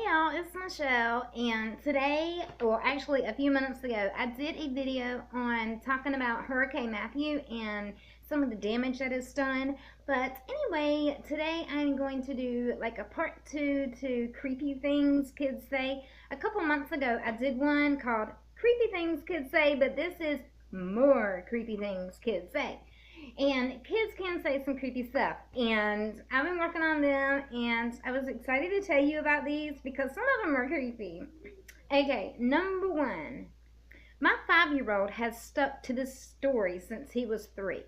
y'all, it's Michelle, and today, or actually a few minutes ago, I did a video on talking about Hurricane Matthew and some of the damage that it's done. But anyway, today I'm going to do like a part 2 to Creepy Things Kids Say. A couple months ago, I did one called Creepy Things Kids Say, but this is more Creepy Things Kids Say. And kids can say some creepy stuff. And I've been working on them, and I was excited to tell you about these because some of them are creepy. Okay, number one. My 5-year-old has stuck to this story since he was 3.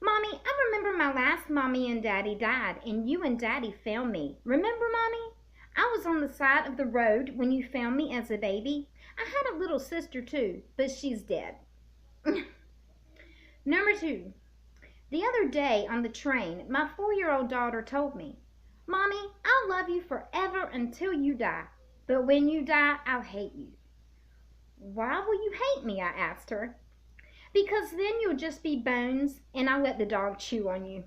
Mommy, I remember my last mommy and daddy died, and you and daddy found me. Remember, Mommy? I was on the side of the road when you found me as a baby. I had a little sister too, but she's dead. Number 2. The other day on the train, my 4-year-old daughter told me, Mommy, I'll love you forever until you die, but when you die, I'll hate you. Why will you hate me? I asked her. Because then you'll just be bones, and I'll let the dog chew on you.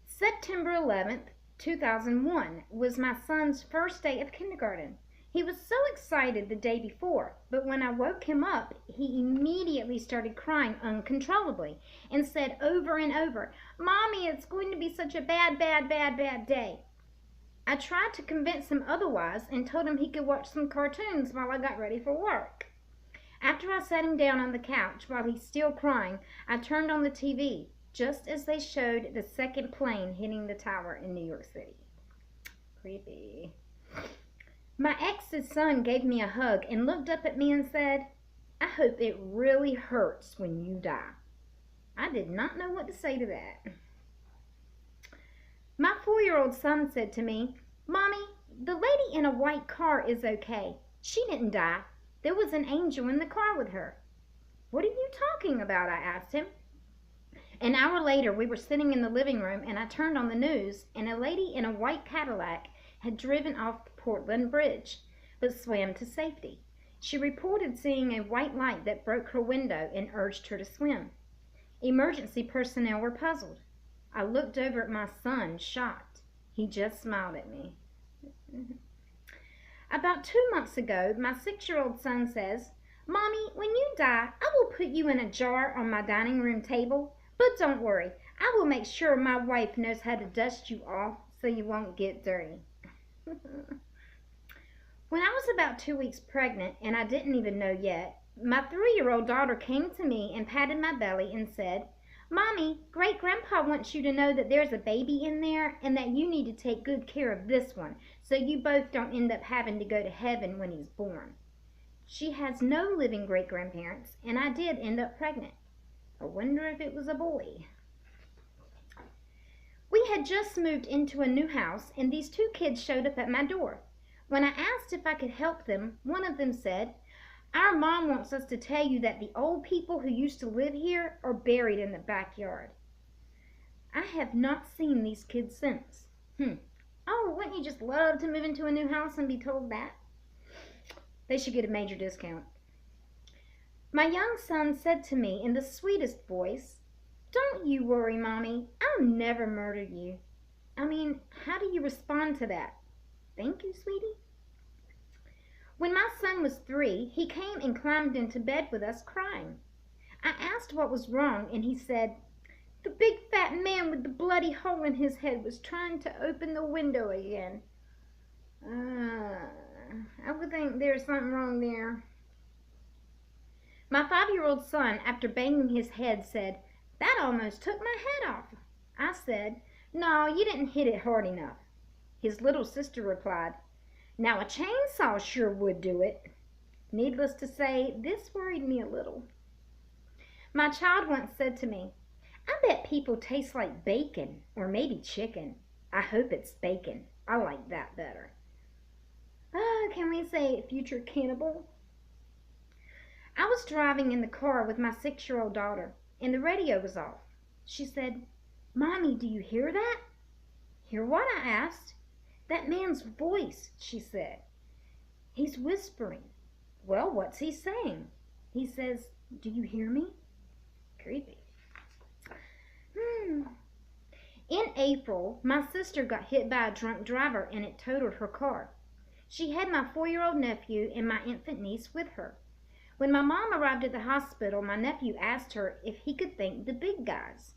September 11th, 2001 was my son's first day of kindergarten. He was so excited the day before, but when I woke him up, he immediately started crying uncontrollably and said over and over, Mommy, it's going to be such a bad day. I tried to convince him otherwise and told him he could watch some cartoons while I got ready for work. After I sat him down on the couch while he's still crying, I turned on the TV just as they showed the second plane hitting the tower in New York City. Creepy. My ex's son gave me a hug and looked up at me and said, I hope it really hurts when you die. I did not know what to say to that. My 4-year-old son said to me, Mommy, the lady in a white car is okay. She didn't die. There was an angel in the car with her. What are you talking about? I asked him. An hour later, we were sitting in the living room and I turned on the news and a lady in a white Cadillac had driven off the Portland Bridge, but swam to safety. She reported seeing a white light that broke her window and urged her to swim. Emergency personnel were puzzled. I looked over at my son, shocked. He just smiled at me. About 2 months ago, my 6-year-old son says, Mommy, when you die, I will put you in a jar on my dining room table, but don't worry, I will make sure my wife knows how to dust you off so you won't get dirty. When I was about 2 weeks pregnant, and I didn't even know yet, my 3-year-old daughter came to me and patted my belly and said, Mommy, Great-Grandpa wants you to know that there's a baby in there and that you need to take good care of this one so you both don't end up having to go to heaven when he's born. She has no living great-grandparents, and I did end up pregnant. I wonder if it was a boy. We had just moved into a new house, and these 2 kids showed up at my door. When I asked if I could help them, one of them said, Our mom wants us to tell you that the old people who used to live here are buried in the backyard. I have not seen these kids since. Oh, wouldn't you just love to move into a new house and be told that? They should get a major discount. My young son said to me in the sweetest voice, Don't you worry, Mommy. I'll never murder you. I mean, how do you respond to that? Thank you, sweetie. When my son was 3, he came and climbed into bed with us crying. I asked what was wrong, and he said, The big fat man with the bloody hole in his head was trying to open the window again. I would think there's something wrong there. My 5-year-old son, after banging his head, said, That almost took my head off. I said, No, you didn't hit it hard enough. His little sister replied, Now a chainsaw sure would do it. Needless to say, this worried me a little. My child once said to me, I bet people taste like bacon or maybe chicken. I hope it's bacon. I like that better. Can we say future cannibal? I was driving in the car with my 6-year-old daughter, and the radio was off. She said, Mommy, do you hear that? Hear what? I asked. That man's voice, she said. He's whispering. Well, what's he saying? He says, Do you hear me? Creepy. In April, my sister got hit by a drunk driver and it totaled her car. She had my 4-year-old nephew and my infant niece with her. When my mom arrived at the hospital, my nephew asked her if he could thank the big guys.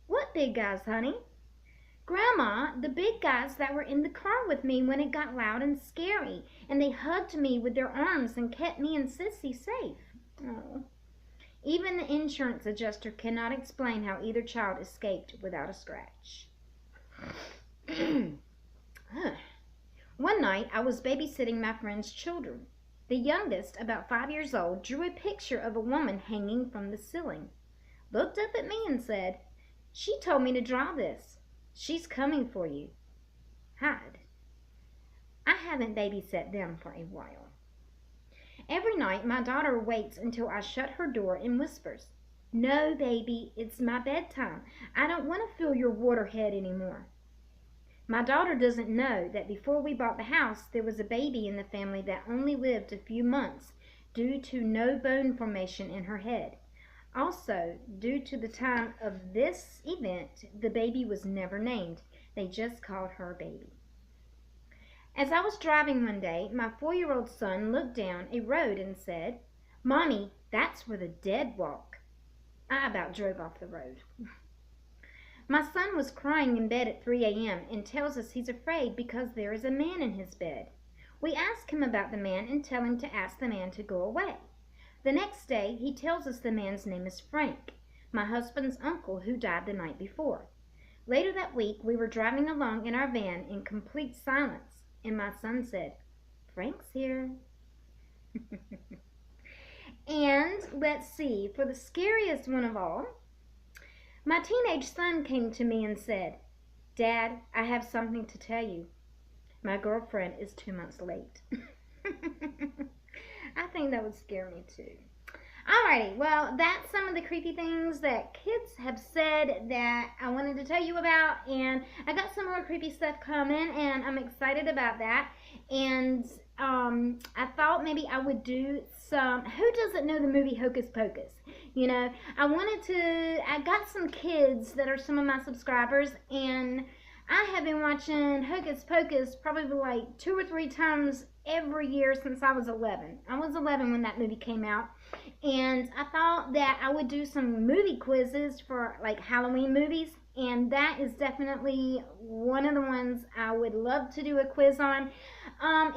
What big guys, honey? Grandma, the big guys that were in the car with me when it got loud and scary, and they hugged me with their arms and kept me and Sissy safe. Oh. Even the insurance adjuster cannot explain how either child escaped without a scratch. One night, I was babysitting my friend's children. The youngest, about 5 years old, drew a picture of a woman hanging from the ceiling, looked up at me and said, "She told me to draw this. She's coming for you. Hide." I haven't babysat them for a while. Every night, my daughter waits until I shut her door and whispers, "No, baby, it's my bedtime. I don't want to feel your water head anymore." My daughter doesn't know that before we bought the house, there was a baby in the family that only lived a few months due to no bone formation in her head. Also, due to the time of this event, the baby was never named. They just called her baby. As I was driving one day, my 4-year-old son looked down a road and said, "Mommy, that's where the dead walk." I about drove off the road. My son was crying in bed at 3 a.m. and tells us he's afraid because there is a man in his bed. We ask him about the man and tell him to ask the man to go away. The next day, he tells us the man's name is Frank, my husband's uncle who died the night before. Later that week, we were driving along in our van in complete silence, and my son said, "Frank's here." And let's see, for the scariest one of all, my teenage son came to me and said, "Dad, I have something to tell you. My girlfriend is 2 months late." I think that would scare me too. Alrighty, well, that's some of the creepy things that kids have said that I wanted to tell you about, and I got some more creepy stuff coming, and I'm excited about that. And I thought maybe I would do some, who doesn't know the movie Hocus Pocus? You know, I got some kids that are some of my subscribers, and I have been watching Hocus Pocus probably like 2 or 3 times every year since I was 11. I was 11 when that movie came out, and I thought that I would do some movie quizzes for like Halloween movies, and that is definitely one of the ones I would love to do a quiz on.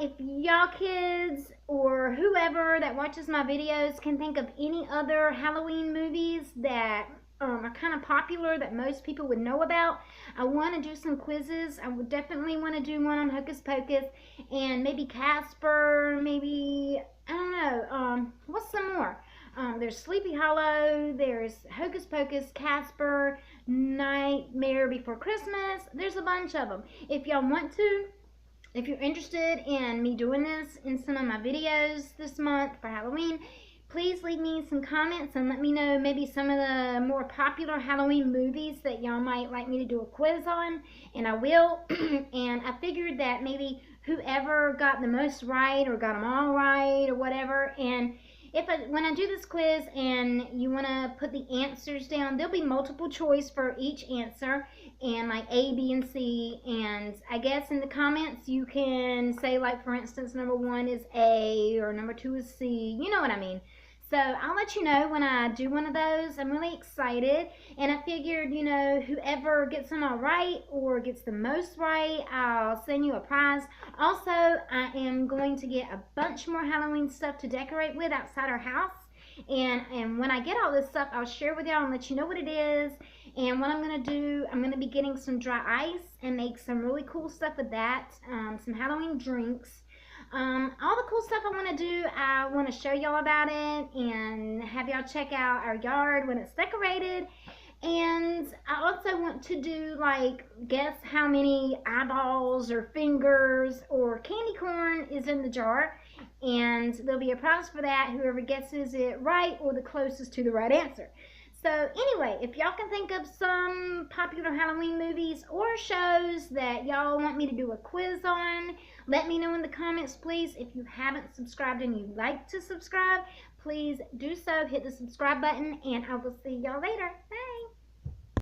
If y'all kids or whoever that watches my videos can think of any other Halloween movies that are kind of popular that most people would know about, I want to do some quizzes. I would definitely want to do one on Hocus Pocus and maybe Casper, maybe, I don't know, what's some more? There's Sleepy Hollow, there's Hocus Pocus, Casper, Nightmare Before Christmas. There's a bunch of them. If y'all want to, if you're interested in me doing this in some of my videos this month for Halloween, please leave me some comments and let me know maybe some of the more popular Halloween movies that y'all might like me to do a quiz on, and I will. And I figured that maybe whoever got the most right or got them all right or whatever, and when I do this quiz and you want to put the answers down, there'll be multiple choice for each answer, and like A, B, and C, and I guess in the comments you can say, like, for instance, number 1 is A or number 2 is C, you know what I mean. So I'll let you know when I do one of those. I'm really excited, and I figured, you know, whoever gets them all right or gets the most right, I'll send you a prize. Also, I am going to get a bunch more Halloween stuff to decorate with outside our house, and when I get all this stuff, I'll share with y'all and let you know what it is. And what I'm going to do, I'm going to be getting some dry ice and make some really cool stuff with that, some Halloween drinks. All the cool stuff I want to do, I want to show y'all about it and have y'all check out our yard when it's decorated. And I also want to do, like, guess how many eyeballs or fingers or candy corn is in the jar. And there'll be a prize for that, whoever guesses it right or the closest to the right answer. So anyway, if y'all can think of some popular Halloween movies or shows that y'all want me to do a quiz on, let me know in the comments, please. If you haven't subscribed and you'd like to subscribe, please do so. Hit the subscribe button, and I will see y'all later. Bye.